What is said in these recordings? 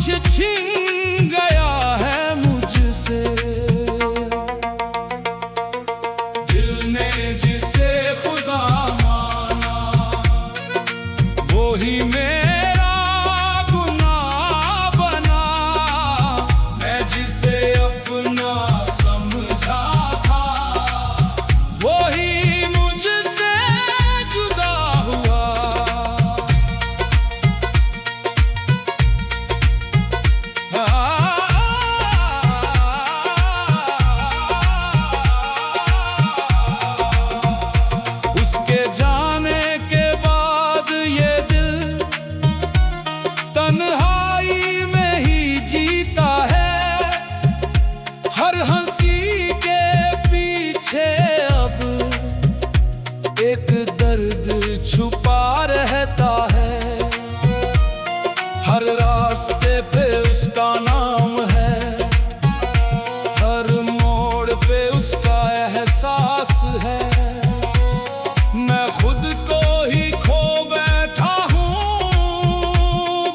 कुछ छीन गया है मुझसे। दिल ने जिसे खुदा माना वो ही मेरा गुनाह बना। मैं जिसे अपना समझा था वो ही मुझसे जुदा हुआ। उसके जाने के बाद ये दिल तन्हाई में ही जीता है। हर हंसी के पीछे अब एक दर्द छुपा रहता है। हर रास्ते पे उसका नाम है, हर मोड़ पे उसका एहसास है। मैं खुद को ही खो बैठा हूँ,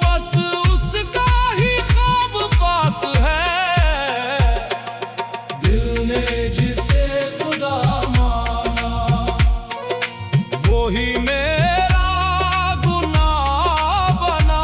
बस उसका ही ख्वाब पास है। दिल ने जिसे खुदा माना वो ही मेरा गुनाह बना।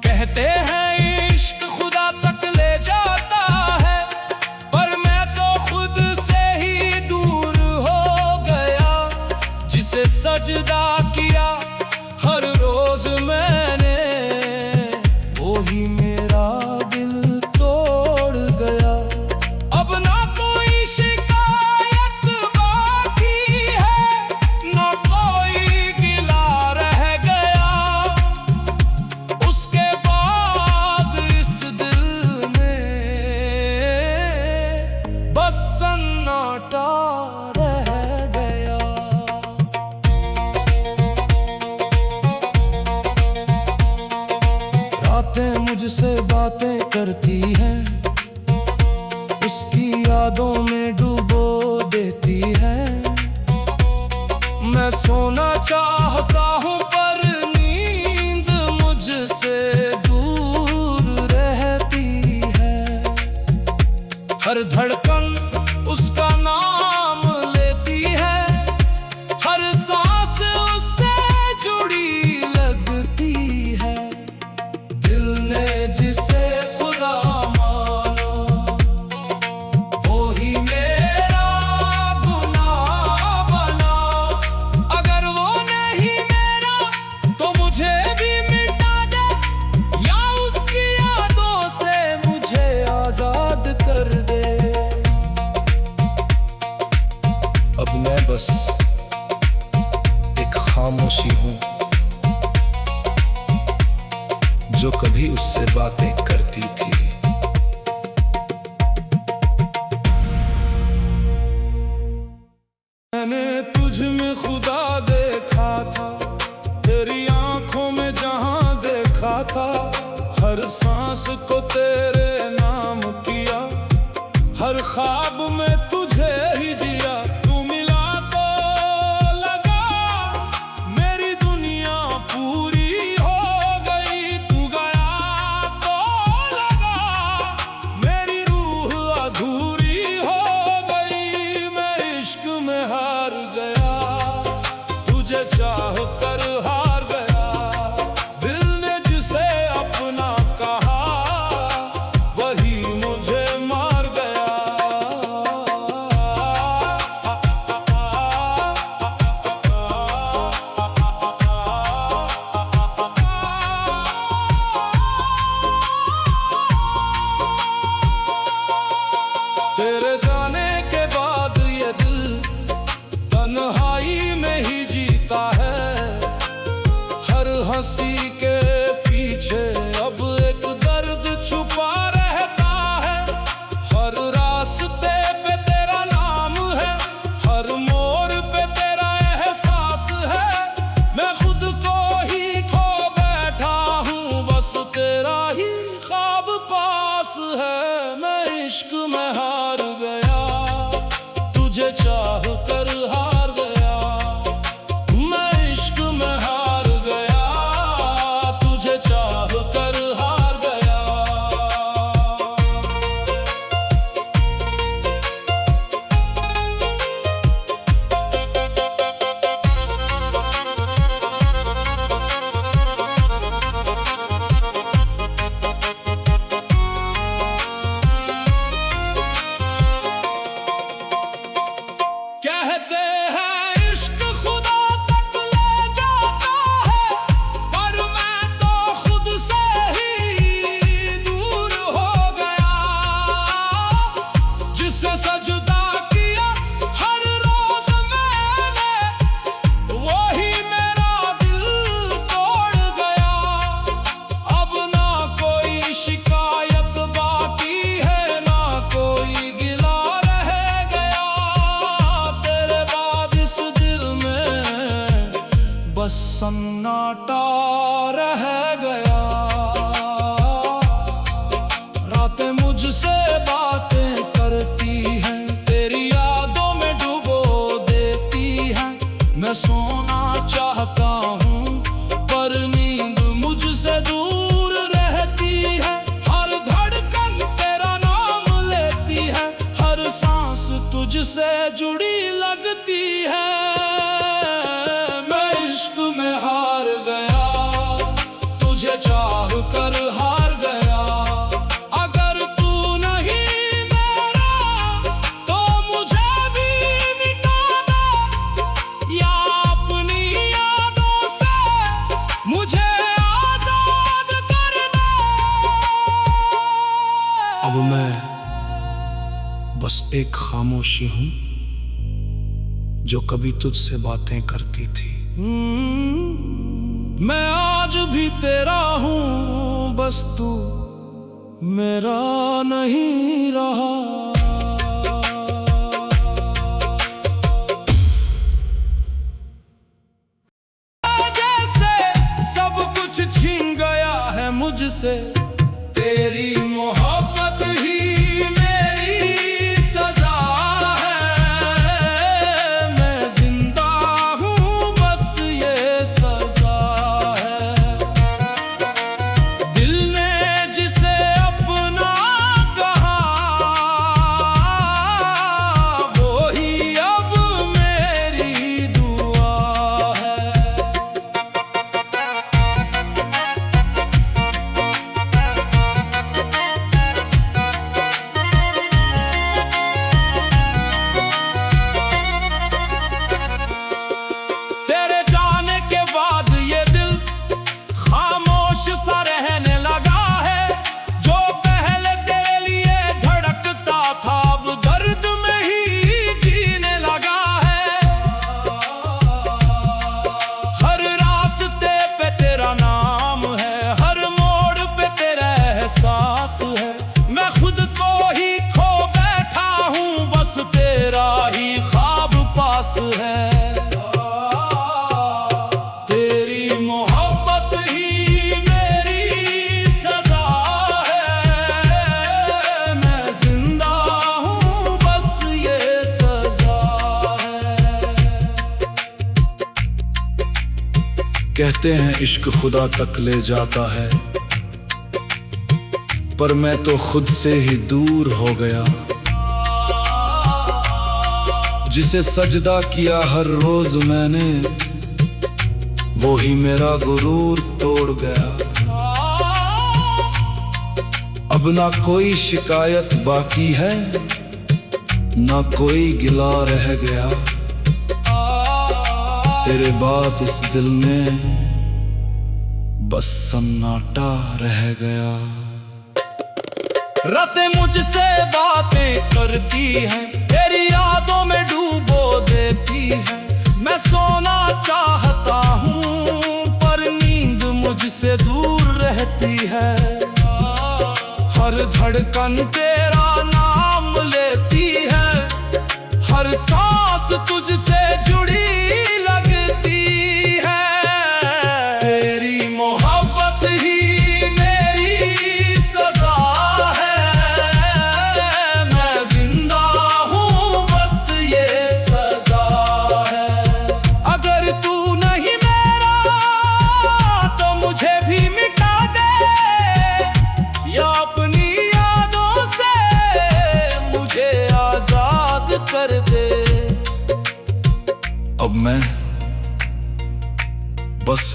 कहते हैं इश्क खुदा तक ले जाता है, पर मैं तो खुद से ही दूर हो गया। जिसे सजदा किया हर रोज मैंने वो ही मेरा दिल तोड़ गया। अब ना कोई शिकायत बाकी है, ना कोई गिला रह गया। उसके बाद इस दिल में बस सन्नाटा रह गया। रातें मुझसे बातें करती हैं, उसकी यादों में डुबो देती हैं। मैं सोना चाहता हूँ पर नींद मुझसे दूर रहती है। हर धड़कन उसका नाम लेती है, हर सांस उससे जुड़ी लगती है। दिल ने जिसे खुदा माना वो ही मेरा गुनाह बना। अगर वो नहीं मेरा तो मुझे भी मिटा दे, या उसकी यादों से मुझे आजाद कर दे। अब मैं बस एक खामोशी हूँ जो कभी उससे बातें करती थी। मैंने तुझ में खुदा देखा था, तेरी आंखों में जहां देखा था। हर सांस को तेरे नाम किया, हर ख्वाब में तुझे ही जिया। तू मिला तो लगा मेरी दुनिया पूरी हो गई, तू गया तो लगा मेरी रूह अधूरी हो गई। मैं इश्क में हार गया, तुझे चाह कर हार गया। दिल ने जिसे अपना कहा वही मुझे मार गया। इश्क में हार गया, तुझे चाह कर हार गया। मैं इश्क में हार गया, तुझे चाह कर हार गया। कहते हैं इश्क खुदा तक ले जाता है, पर मैं तो खुद से ही दूर हो गया। जिसे सजदा किया हर रोज मैंने, वही मेरा दिल तोड़ गया। अब ना कोई शिकायत बाकी है, ना कोई गिला रह गया। तेरे बाद इस दिल में बस सन्नाटा रह गया। रातें मुझसे बातें करती हैं, तेरी यादों में डुबो देती हैं। मैं सोना चाहता हूँ पर नींद मुझसे दूर रहती है। हर धड़कन तेरा नाम लेती है, हर सांस तुझसे जुड़ी लगती है। मैं इश्क में हार गया, तुझे चाह कर हार गया। अगर तू नहीं मेरा तो मुझे भी मिटा दे, या अपनी यादों से मुझे आजाद कर दे। अब मैं बस एक खामोशी हूँ जो कभी तुझसे बातें करती थी। मैं आज भी तेरा हूँ, बस तू मेरा नहीं रहा। जैसे सब कुछ छीन गया है मुझसे, तेरी मोहब्बत ही मेरी सजा है। मैं जिंदा हूँ बस ये सजा है। दिल ने जिसे अपना कहा, वो ही अब मेरी दुआ है। तेरे जाने के बाद ये दिल खामोश सा रहने लगा है। जो पहले तेरे लिए धड़कता था, अब दर्द में ही जीने लगा है। हर रास्ते पे तेरा नाम है, हर मोड़ पे तेरा एहसास है। मैं खुद को ही खो बैठा हूँ, बस तेरा ही ख्वाब पास है। तेरी मोहब्बत ही मेरी सजा है। मैं जिंदा हूँ बस ये सजा है। कहते हैं इश्क खुदा तक ले जाता है, पर मैं तो खुद से ही दूर हो गया। जिसे सजदा किया हर रोज मैंने, वो ही मेरा गुरूर तोड़ गया। अब ना कोई शिकायत बाकी है, ना कोई गिला रह गया। तेरे बाद इस दिल में बस सन्नाटा रह गया। रातें मुझसे बातें करती हैं, तेरी यादों में डूबो देती है। मैं सोना चाहता हूँ पर नींद मुझसे दूर रहती है। हर धड़कन तेरा नाम लेती है, हर सांस तुझसे जुड़ी लगती है। तेरी मोहब्बत ही मेरी सजा है।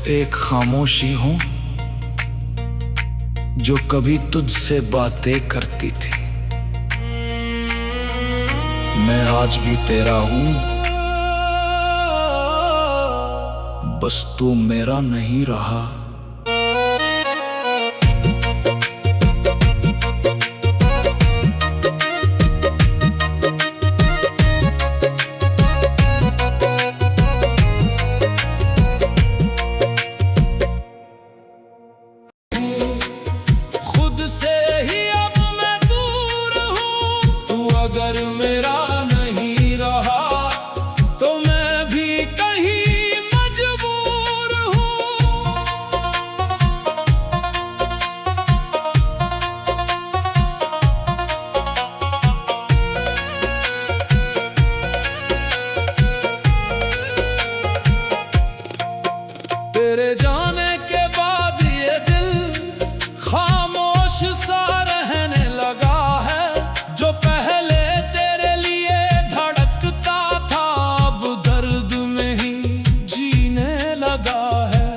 एक खामोशी हूं जो कभी तुझसे बातें करती थी। मैं आज भी तेरा हूं, बस तू मेरा नहीं रहा। अगर मेरा नहीं रहा तो मैं भी कहीं मजबूर हूँ। तेरे जाने के बाद ये दिल खामोश सा रहने लगा है। जो पहले तेरे लिए धड़कता था अब दर्द में ही जीने लगा है।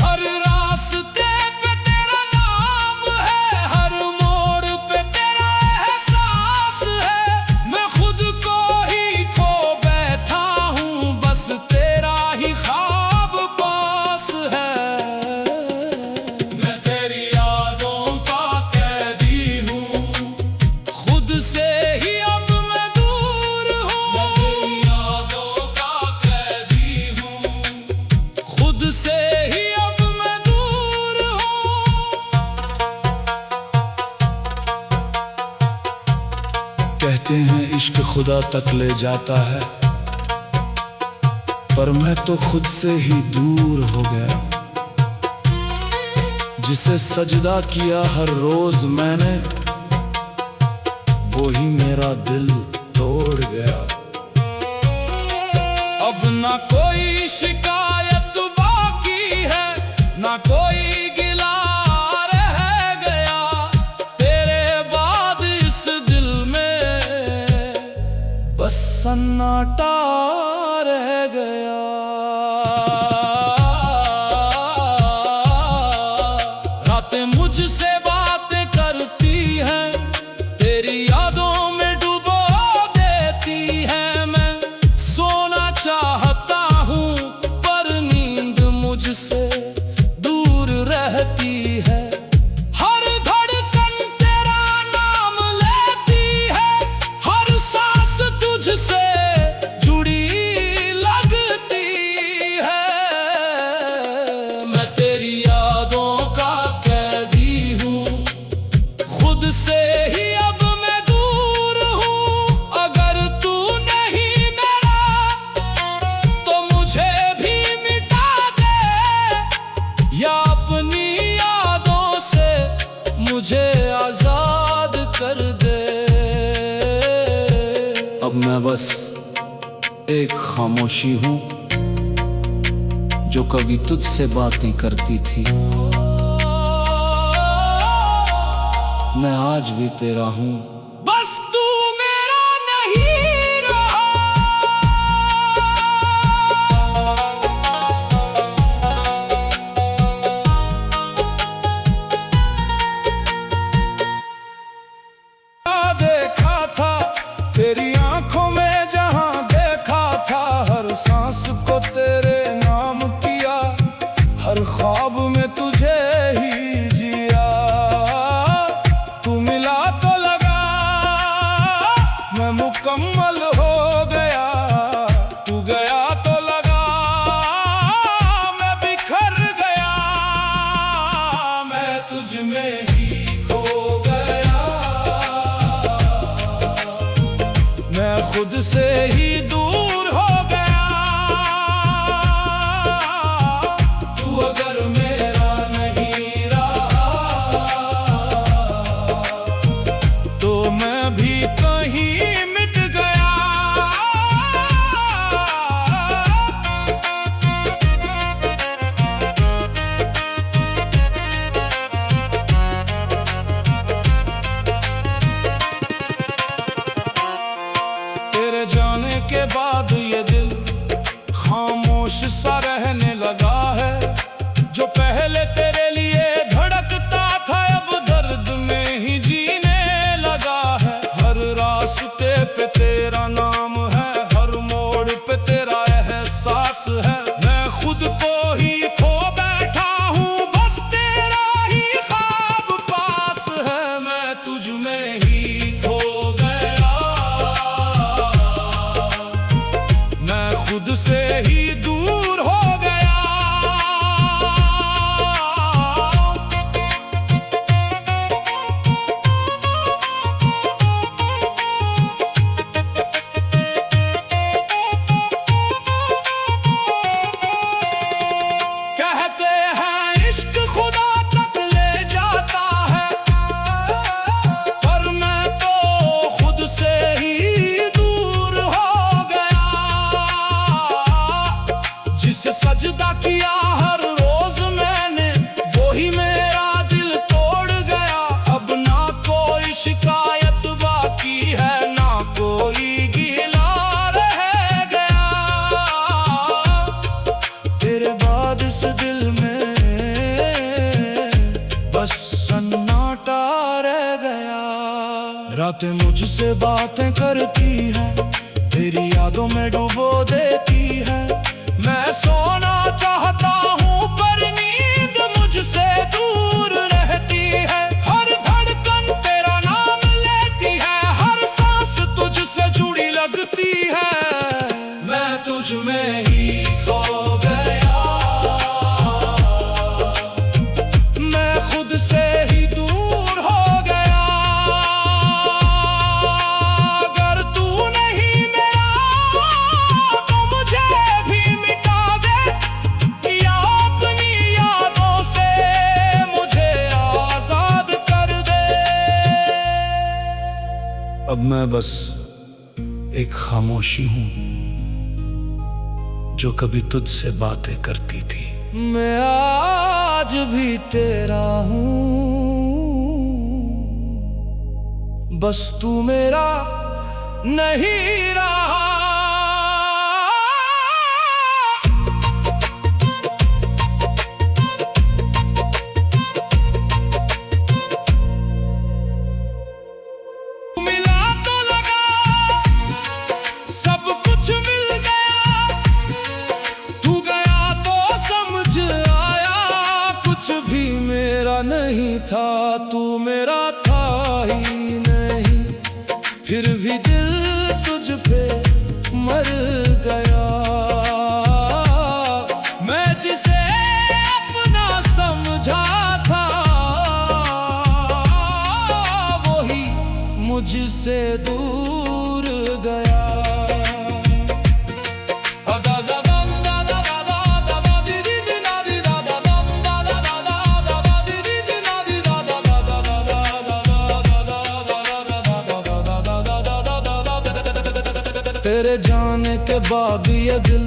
हर रास्ते पे तेरा नाम है, हर मोड़ पे तेरा एहसास है। मैं खुद को ही खो बैठा हूँ, बस तेरा ही ख्वाब पास है। मैं तेरी यादों का कैदी हूँ, खुद से ही अब मैं दूर हूँ। मैं तेरी यादों का कैदी हूँ, खुद से ही अब मैं दूर हूँ। कहते हैं इश्क खुदा तक ले जाता है, पर मैं तो खुद से ही दूर हो गया। जिसे सजदा किया हर रोज मैंने, वो ही मेरा दिल तोड़ गया। अब ना कोई शिकायत बाकी है, ना कोई गिला रह गया। तेरे बाद इस दिल में बस सन्नाटा रह गया। रातें मुझसे बातें करती हैं, तेरी यादों में डुबो देती हैं। मैं सोना चाहता हूँ पर नींद मुझसे दूर रहती है। हर धड़कन तेरा नाम लेती है, हर सांस तुझसे जुड़ी लगती है। मैं तेरी यादों का कैदी हूँ, खुद से ही अब मैं दूर हूँ। अगर तू नहीं मेरा तो मुझे भी मिटा दे, या अपनी यादों से मुझे आजाद कर दे। अब मैं बस एक खामोशी हूं जो कभी तुझसे बातें करती थी। मैं आज भी तेरा हूं, बस तू मेरा नहीं रहा। देखा था तेरी आंखों में, जहां देखा था हर सांस को तेरे नाम किया। हर ख्वाब में तुझे ही जिया। तू मिला तो लगा मैं मुकम्मल हो गया, तू गया तो लगा मैं बिखर गया। मैं तुझ में ही खो गया, मैं खुद से ही दूर हो गया। तू अगर मेरा नहीं रहा तो मैं भी कहीं मिट गया। तेरे जाने के रातें मुझसे बातें करती है, तेरी यादों में डुबो देती है। मैं सोना चाहता हूँ पर नींद मुझसे दूर रहती है। हर धड़कन तेरा नाम लेती है, हर सांस तुझसे जुड़ी लगती है। मैं तुझ में ही खो गया, मैं खुद से ही दूर हो गया। अगर तू नहीं मेरा तो मुझे भी मिटा दे, या अपनी यादों से मुझे आजाद कर दे। अब मैं बस एक खामोशी हूँ जो कभी तुझसे बातें करती थी। मैं आज भी तेरा हूँ, बस तू मेरा नहीं रहा। मिला तो लगा, सब कुछ मिल गया। तू गया तो समझ आया, कुछ भी मेरा नहीं था। तू मेरा था ही नहीं, फिर भी दिल तुझ पे मर गया। मैं जिसे अपना समझा था, वही मुझसे दूर गया। तेरे जाने के बाद ये दिल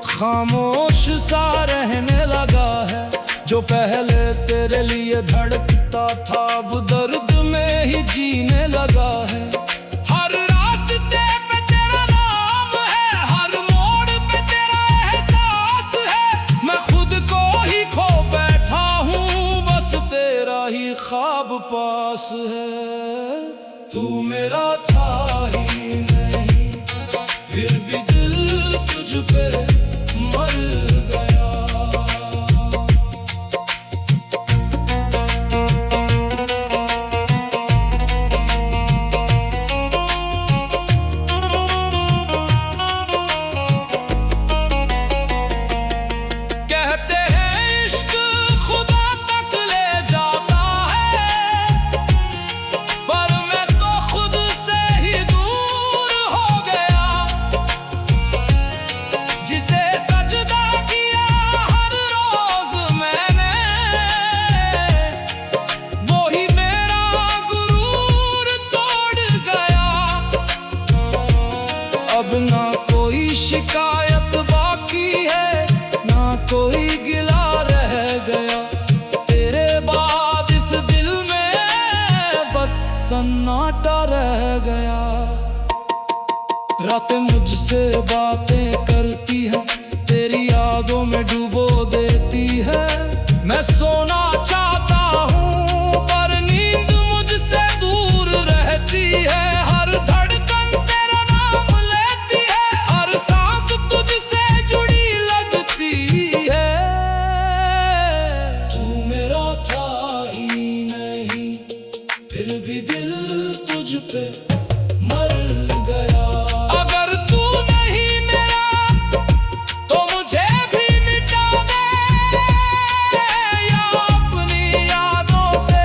खामोश सा रहने लगा है। जो पहले तेरे लिए धड़कता था, अब दर्द में ही जीने लगा है। हर रास्ते पे तेरा नाम है, हर मोड़ पे तेरा एहसास है। मैं खुद को ही खो बैठा हूँ, बस तेरा ही ख्वाब पास है। तू मेरा था ही नहीं, फिर भी दिल तुझ पे मर गया। कहते हैं इश्क खुदा तक ले जाता है, पर मैं तो खुद से ही दूर हो गया। जिसे सजदा किया हर रोज मैंने, वो ही मेरा गुरूर तोड़ गया। अब ना कोई शिकायत बाकी है, ना कोई गिला रह गया। तेरे बाद इस दिल में बस सन्नाटा रह गया। रातें मुझसे बातें करती है, तेरी यादों में डुबो देती है। मैं सोना चाहता हूँ पर नींद मुझसे दूर रहती है। हर धड़कन तेरा नाम लेती है, हर सांस तुझसे जुड़ी लगती है। तू मेरा था ही नहीं, फिर भी दिल तुझ पे मर गया। अगर तू नहीं मेरा तो मुझे भी मिटा दे, या अपनी यादों से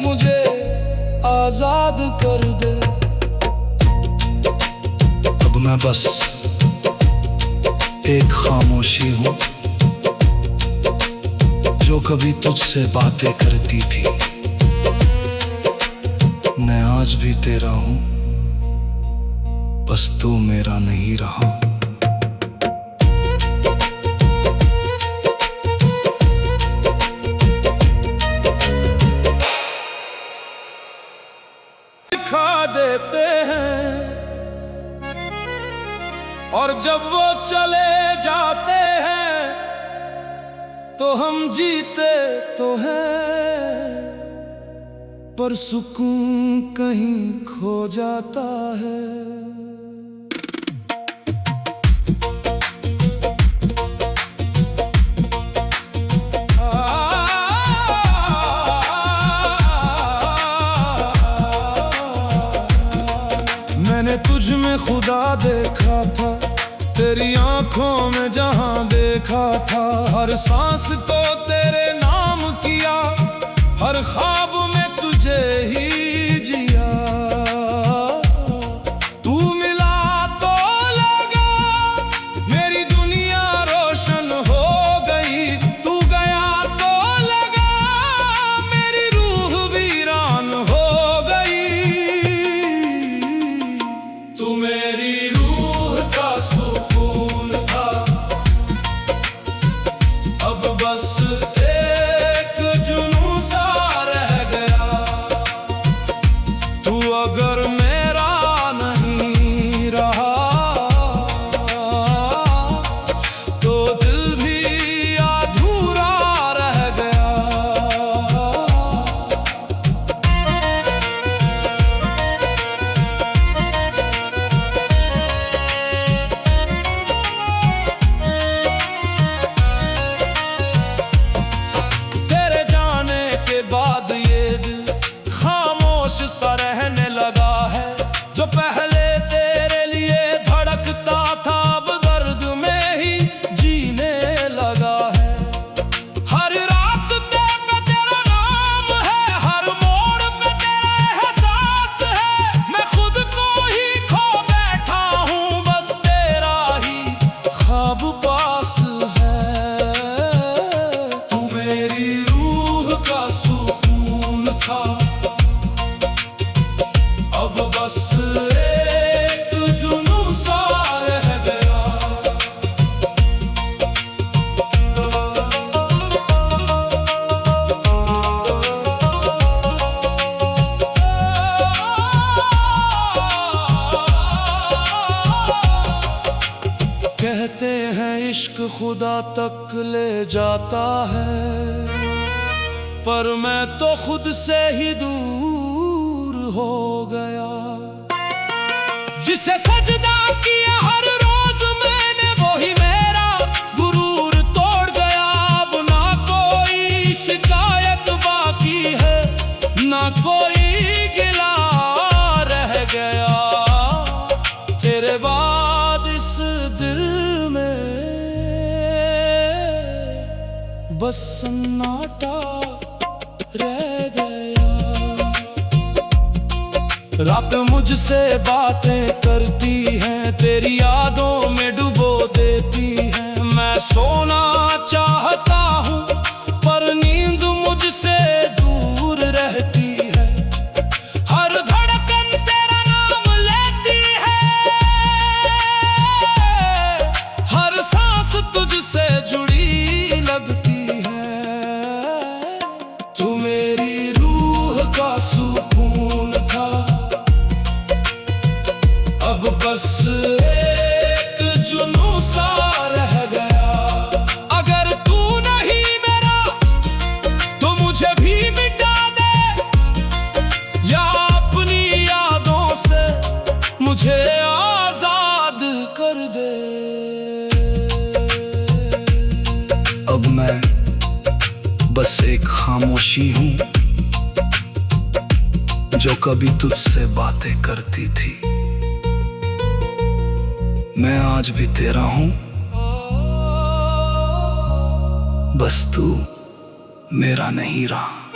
मुझे आजाद कर दे। अब मैं बस एक खामोशी हूँ जो कभी तुझसे बातें करती थी। मैं आज भी तेरा हूँ, बस तू मेरा नहीं रहा। दिखा देते हैं और जब वो चले जाते हैं तो हम जीते तो हैं, पर सुकून कहीं खो जाता है। मैंने तुझ में खुदा देखा था, तेरी आंखों में जहां देखा था। हर सांस को तेरे नाम किया, हर ख्वाब में तुझे ही जिया। तू मिला तो लगा मेरी दुनिया रोशन हो गई, तू गया तो लगा मेरी रूह वीरान हो गई। तू मेरी रूह का सुकून था, अब बस एक जुनून सा रह गया। तू अगर मेरा नहीं रहा तो दिल भी अधूरा रह गया। तेरे जाने के बाद ये दिल खामोश सा रहने लगा है। जो पहले तेरे लिए धड़कता था, अब दर्द में ही जीने लगा है। हर रास्ते पे तेरा नाम है, हर मोड़ पे तेरा एहसास है। मैं खुद को ही खो बैठा हूँ, बस तेरा ही ख्वाब पास है। तू मेरी रूह का सुकून था, अब बस एक जुनून सा रह गया। कहते हैं इश्क खुदा तक ले जाता है, पर मैं तो खुद से ही दूर हो गया। जिसे सजदा किया हर रोज मैंने, वो ही मेरा गुरूर तोड़ गया। अब ना कोई शिकायत बाकी है, ना कोई गिला रह गया। तेरे बाद इस दिल में बस सन्नाटा रह गया। रात मुझसे बातें करती हैं, तेरी यादों में डुबो देती हैं। मैं सोना चाहता हूँ पर नींद मुझसे दूर रहती है। हर धड़कन तेरा नाम लेती है, हर सांस तुझसे जुड़ी लगती है। तू मेरी रूह का सुकून था, अब बस एक जुनून सा रह गया। अगर तू नहीं मेरा तो मुझे भी मिटा दे, या अपनी यादों से मुझे आजाद कर दे। अब मैं बस एक खामोशी हूँ जो कभी तुझसे बातें करती थी। मैं आज भी तेरा हूँ, बस तू मेरा नहीं रहा।